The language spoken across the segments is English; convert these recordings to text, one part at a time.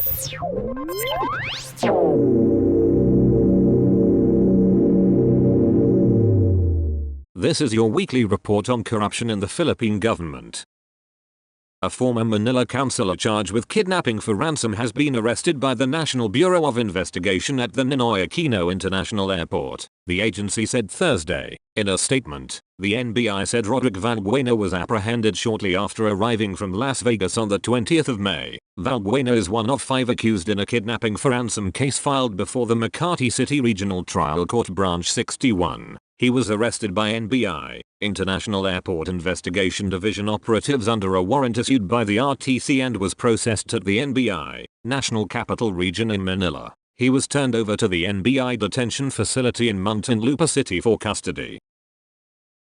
This is your weekly report on corruption in the Philippine government. A former Manila councilor charged with kidnapping for ransom has been arrested by the National Bureau of Investigation at the Ninoy Aquino International Airport, the agency said Thursday. In a statement, the NBI said Roderick Valbuena was apprehended shortly after arriving from Las Vegas on the 20th of May. Valbuena is one of 5 accused in a kidnapping for ransom case filed before the Makati City Regional Trial Court Branch 61. He was arrested by NBI, International Airport Investigation Division operatives under a warrant issued by the RTC and was processed at the NBI, National Capital Region in Manila. He was turned over to the NBI detention facility in Muntinlupa City for custody.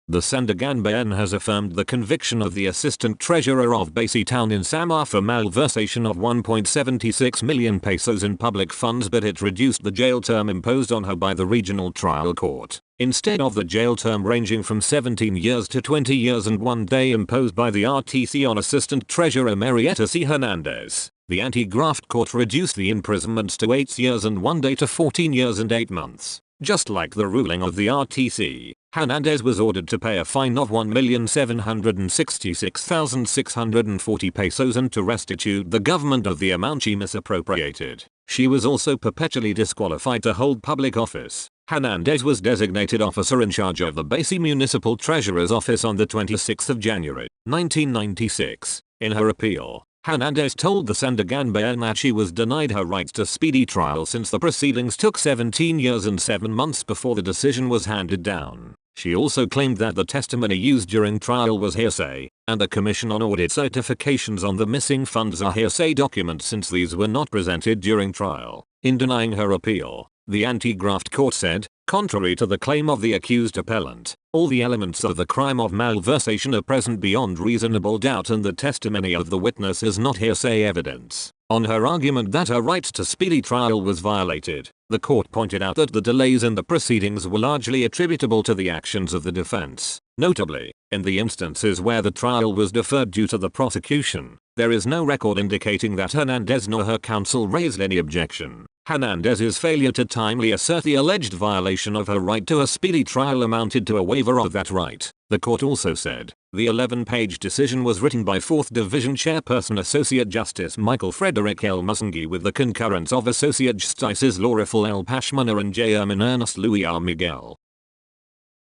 The Sandiganbayan has affirmed the conviction of the assistant treasurer of Basi Town in Samar for malversation of 1.76 million pesos in public funds, but it reduced the jail term imposed on her by the regional trial court. Instead of the jail term ranging from 17 years to 20 years and 1 day imposed by the RTC on Assistant Treasurer Marietta C. Hernandez, the anti-graft court reduced the imprisonments to 8 years and 1 day to 14 years and 8 months. Just like the ruling of the RTC, Hernandez was ordered to pay a fine of 1,766,640 pesos and to restitute the government of the amount she misappropriated. She was also perpetually disqualified to hold public office. Hernandez was designated officer in charge of the Basi Municipal Treasurer's Office on the 26th of January, 1996. In her appeal, Hernandez told the Sandiganbayan that she was denied her right to speedy trial since the proceedings took 17 years and 7 months before the decision was handed down. She also claimed that the testimony used during trial was hearsay, and the Commission on Audit certifications on the missing funds are hearsay documents since these were not presented during trial. In denying her appeal, the anti-graft court said, contrary to the claim of the accused appellant, all the elements of the crime of malversation are present beyond reasonable doubt and the testimony of the witness is not hearsay evidence. On her argument that her right to speedy trial was violated, the court pointed out that the delays in the proceedings were largely attributable to the actions of the defense. Notably, in the instances where the trial was deferred due to the prosecution, there is no record indicating that Hernandez nor her counsel raised any objection. Hernandez's failure to timely assert the alleged violation of her right to a speedy trial amounted to a waiver of that right. The court also said, the 11-page decision was written by 4th Division Chairperson Associate Justice Michael Frederick L. Musangi with the concurrence of Associate Justices Lauriful L. Pashmana and J. Ermin Ernest Louis R. Miguel.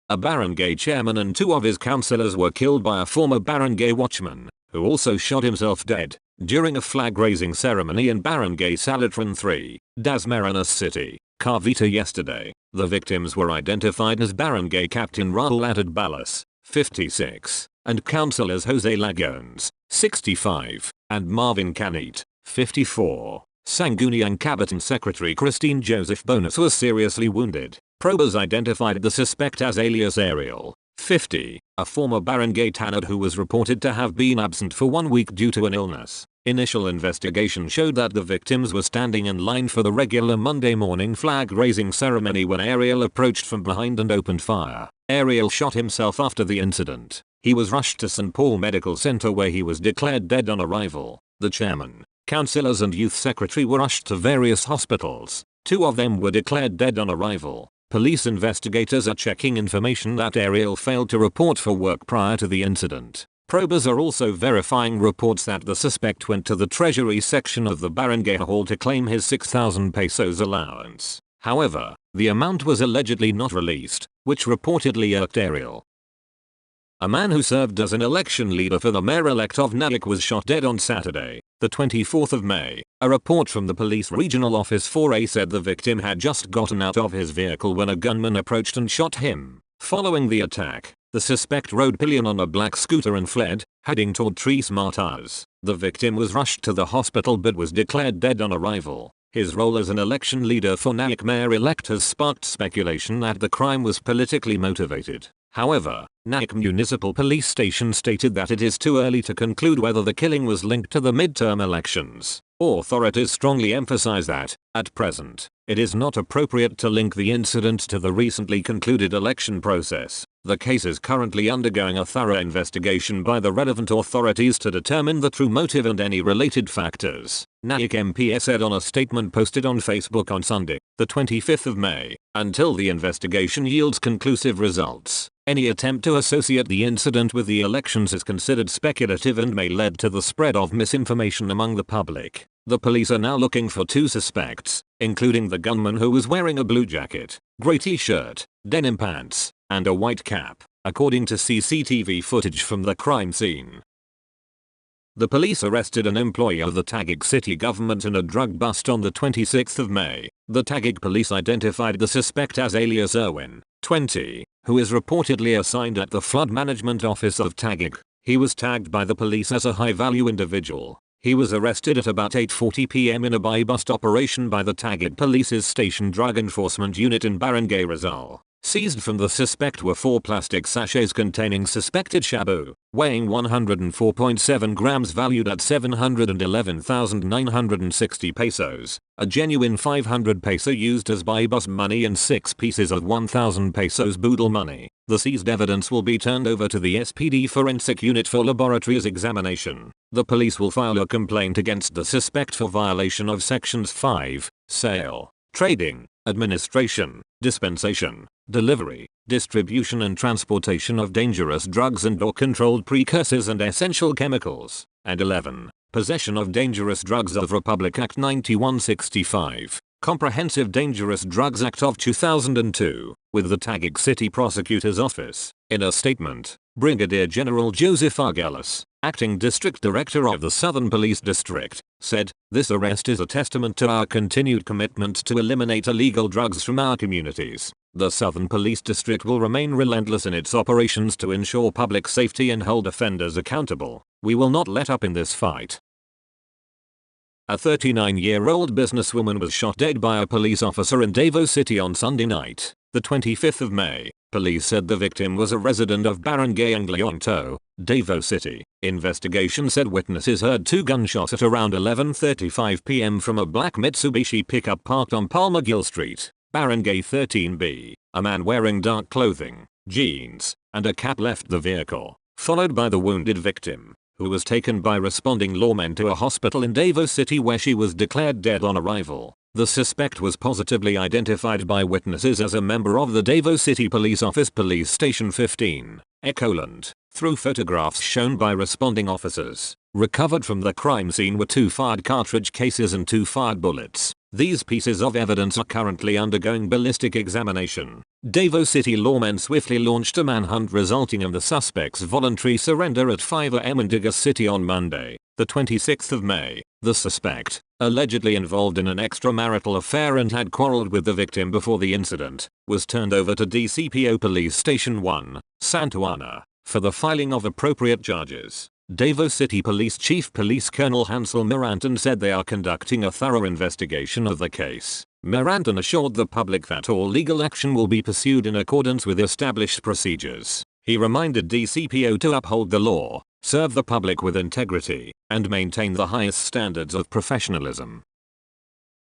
A barangay chairman and 2 of his councillors were killed by a former barangay watchman, who also shot himself dead, during a flag-raising ceremony in Barangay Salitran 3, Dasmariñas City, Cavite yesterday. The victims were identified as Barangay Captain Raul Atadbalas, 56, and councillors Jose Lagones, 65, and Marvin Canit, 54. Sangguniang Cabinet Secretary Christine Joseph Bonus was seriously wounded. Probers identified the suspect as alias Ariel, 50, a former barangay tanod who was reported to have been absent for 1 week due to an illness. Initial investigation showed that the victims were standing in line for the regular Monday morning flag-raising ceremony when Ariel approached from behind and opened fire. Ariel shot himself after the incident. He was rushed to St. Paul Medical Center where he was declared dead on arrival. The chairman, councillors and youth secretary were rushed to various hospitals. 2 of them were declared dead on arrival. Police investigators are checking information that Ariel failed to report for work prior to the incident. Probers are also verifying reports that the suspect went to the treasury section of the barangay hall to claim his 6,000 pesos allowance. However, the amount was allegedly not released, which reportedly irked Ariel. A man who served as an election leader for the mayor-elect of Naic was shot dead on Saturday, the 24th of May. A report from the police regional office 4A said the victim had just gotten out of his vehicle when a gunman approached and shot him. Following the attack, the suspect rode pillion on a black scooter and fled, heading toward Tres Matas. The victim was rushed to the hospital but was declared dead on arrival. His role as an election leader for Naic mayor-elect has sparked speculation that the crime was politically motivated. However, Naic Municipal Police Station stated that it is too early to conclude whether the killing was linked to the midterm elections. Authorities strongly emphasize that, at present, it is not appropriate to link the incident to the recently concluded election process. The case is currently undergoing a thorough investigation by the relevant authorities to determine the true motive and any related factors, Naik MP said on a statement posted on Facebook on Sunday, the 25th of May. Until the investigation yields conclusive results, any attempt to associate the incident with the elections is considered speculative and may lead to the spread of misinformation among the public. The police are now looking for 2 suspects, including the gunman who was wearing a blue jacket, grey t-shirt, denim pants, and a white cap, according to CCTV footage from the crime scene. The police arrested an employee of the Taguig city government in a drug bust on the 26th of May. The Taguig police identified the suspect as alias Irwin, 20, who is reportedly assigned at the Flood Management Office of Taguig. He was tagged by the police as a high-value individual. He was arrested at about 8:40 p.m. in a buy-bust operation by the Taguig Police's Station Drug Enforcement Unit in Barangay Rizal. Seized from the suspect were 4 plastic sachets containing suspected shabu, weighing 104.7 grams valued at 711,960 pesos, a genuine 500 peso used as buy-bust money and 6 pieces of 1,000 pesos boodle money. The seized evidence will be turned over to the SPD Forensic Unit for laboratories examination. The police will file a complaint against the suspect for violation of Sections 5, Sale, Trading, Administration, Dispensation, Delivery, Distribution and Transportation of Dangerous Drugs and/or Controlled Precursors and Essential Chemicals, and 11. Possession of Dangerous Drugs of Republic Act 9165, Comprehensive Dangerous Drugs Act of 2002, with the Taguig City Prosecutor's Office. In a statement, Brigadier General Joseph Argelis, Acting District Director of the Southern Police District, said, "This arrest is a testament to our continued commitment to eliminate illegal drugs from our communities. The Southern Police District will remain relentless in its operations to ensure public safety and hold offenders accountable. We will not let up in this fight." A 39-year-old businesswoman was shot dead by a police officer in Davao City on Sunday night, the 25th of May. Police said the victim was a resident of Barangay Anglionto, Davao City. Investigation said witnesses heard 2 gunshots at around 11:35 p.m. from a black Mitsubishi pickup parked on Palmagil Street, Barangay 13B. A man wearing dark clothing, jeans, and a cap left the vehicle, followed by the wounded victim, who was taken by responding lawmen to a hospital in Davao City where she was declared dead on arrival. The suspect was positively identified by witnesses as a member of the Davao City Police Office Police Station 15, Ecoland, through photographs shown by responding officers. Recovered from the crime scene were 2 fired cartridge cases and 2 fired bullets. These pieces of evidence are currently undergoing ballistic examination. Davao City lawmen swiftly launched a manhunt resulting in the suspect's voluntary surrender at 5 a.m. in Digas City on Monday, the 26th of May. The suspect, allegedly involved in an extramarital affair and had quarreled with the victim before the incident, was turned over to DCPO Police Station 1, Santa Ana, for the filing of appropriate charges. Davao City Police Chief Police Colonel Hansel Miranton said they are conducting a thorough investigation of the case. Miranton assured the public that all legal action will be pursued in accordance with established procedures. He reminded DCPO to uphold the law, serve the public with integrity, and maintain the highest standards of professionalism.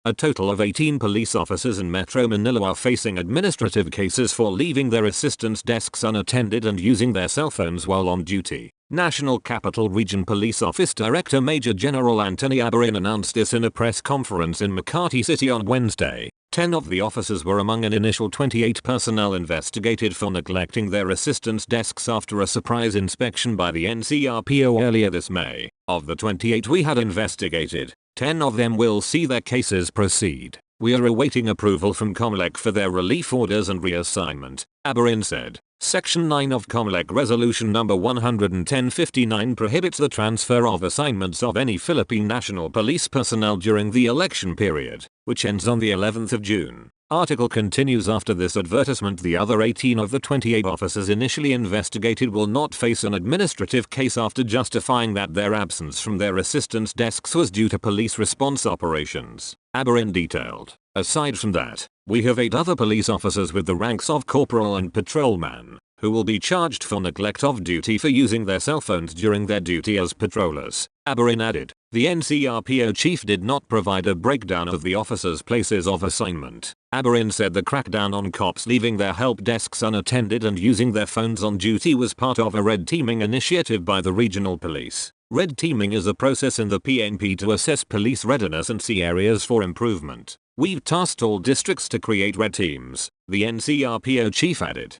A total of 18 police officers in Metro Manila are facing administrative cases for leaving their assistance desks unattended and using their cell phones while on duty. National Capital Region Police Office Director Major General Anthony Abarin announced this in a press conference in Makati City on Wednesday. 10 of the officers were among an initial 28 personnel investigated for neglecting their assistance desks after a surprise inspection by the NCRPO earlier this May. Of the 28 we had investigated, 10 of them will see their cases proceed. We are awaiting approval from COMELEC for their relief orders and reassignment, Abarin said. Section 9 of COMELEC Resolution No. 11059 prohibits the transfer of assignments of any Philippine National Police personnel during the election period, which ends on the 11th of June. Article continues after this advertisement the other 18 of the 28 officers initially investigated will not face an administrative case after justifying that their absence from their assistance desks was due to police response operations, Abarin detailed. Aside from that, we have 8 other police officers with the ranks of corporal and patrolman. who will be charged for neglect of duty for using their cell phones during their duty as patrollers. Aberin added, the NCRPO chief did not provide a breakdown of the officers' places of assignment. Aberin said the crackdown on cops leaving their help desks unattended and using their phones on duty was part of a red teaming initiative by the regional police. Red teaming is a process in the PNP to assess police readiness and see areas for improvement. We've tasked all districts to create red teams, the NCRPO chief added.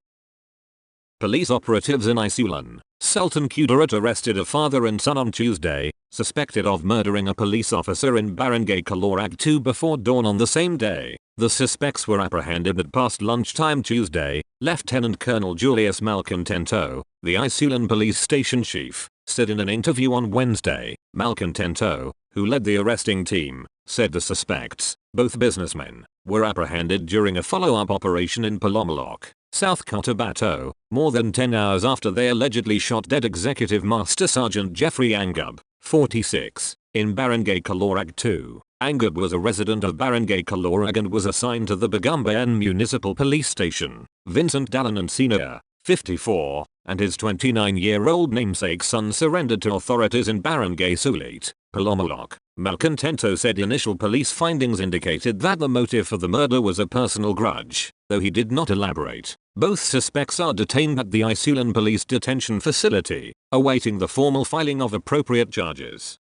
Police operatives in Isulan, Sultan Kudarat arrested a father and son on Tuesday, suspected of murdering a police officer in Barangay Calorag 2 before dawn on the same day. The suspects were apprehended at past lunchtime Tuesday, Lieutenant Colonel Julius Malcontento, the Isulan police station chief, said in an interview on Wednesday. Malcontento, who led the arresting team, said the suspects, both businessmen, were apprehended during a follow-up operation in Palomaloc, South Cotabato, more than 10 hours after they allegedly shot dead Executive Master Sergeant Jeffrey Angub, 46, in Barangay Calorag 2. Angub was a resident of Barangay Calorag and was assigned to the Bagumbayan Municipal Police Station. Vincent Dalanan Sr., 54, and his 29-year-old namesake son surrendered to authorities in Barangay Sulit, Palomaloc. Malcontento said initial police findings indicated that the motive for the murder was a personal grudge, though he did not elaborate. Both suspects are detained at the Isulan Police Detention Facility, awaiting the formal filing of appropriate charges.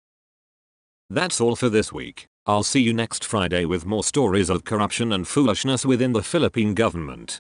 That's all for this week. I'll see you next Friday with more stories of corruption and foolishness within the Philippine government.